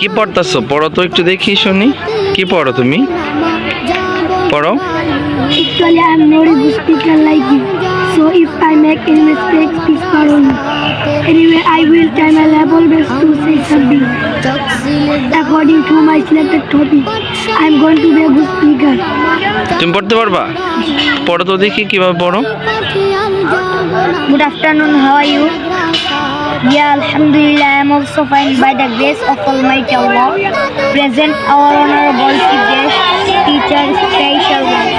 কি পড়তেছো? পড়ো তো একটু দেখি শুনি। কি পড়ো তুমি? পড়ো। Actually, I'm not a good speaker like you. So if I make any mistakes, please pardon me. Anyway, I will try my level best to say something. According to my selected topic, I'm going to be a good speaker. তুমি পড়তে পারবা? পড়ো তো দেখি কিভাবে পড়ো। Good afternoon, how are you? Yeah, Alhamdulillah, I am also fine by the grace of Almighty Allah. Present our honorable chief guest, teacher, special guest.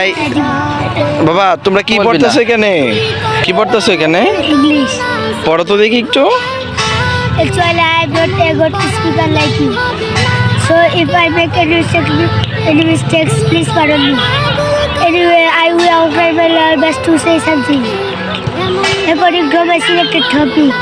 এই বাবা, তোমরা কি পড়তেছো এখানে? কি পড়তেছো এখানে? English. পড়ো তো দেখি একটু। Actually, I am not a good speaker like you. So if I make any mistakes, please pardon me. Anyway, I will try my level best to say something. According to my selected topic.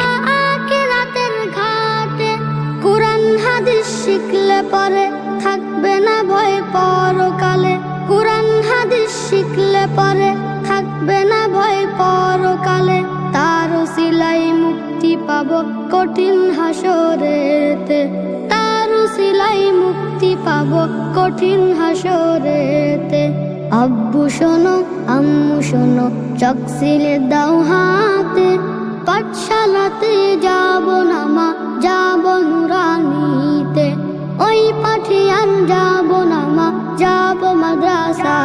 কুরআন হাদিস শিখলে পরে থাকবে না ভয় পরকালে। কুরআন হাদিস শিখলে পরে থাকবে না ভয় পরকালে। তার উসিলাই মুক্তি পাবো কঠিন হাসরেতে। তার উসিলাই মুক্তি পাবো কঠিন হাসরেতে। আব্বু শোনো, আম্মু শোনো, চোখ সিলে দাও হাতে। পাঠশালাতে যাব না মা, যাব নুরানিতে। ওই পাঠিয়ান যাব না মা, যাব মাদ্রাসা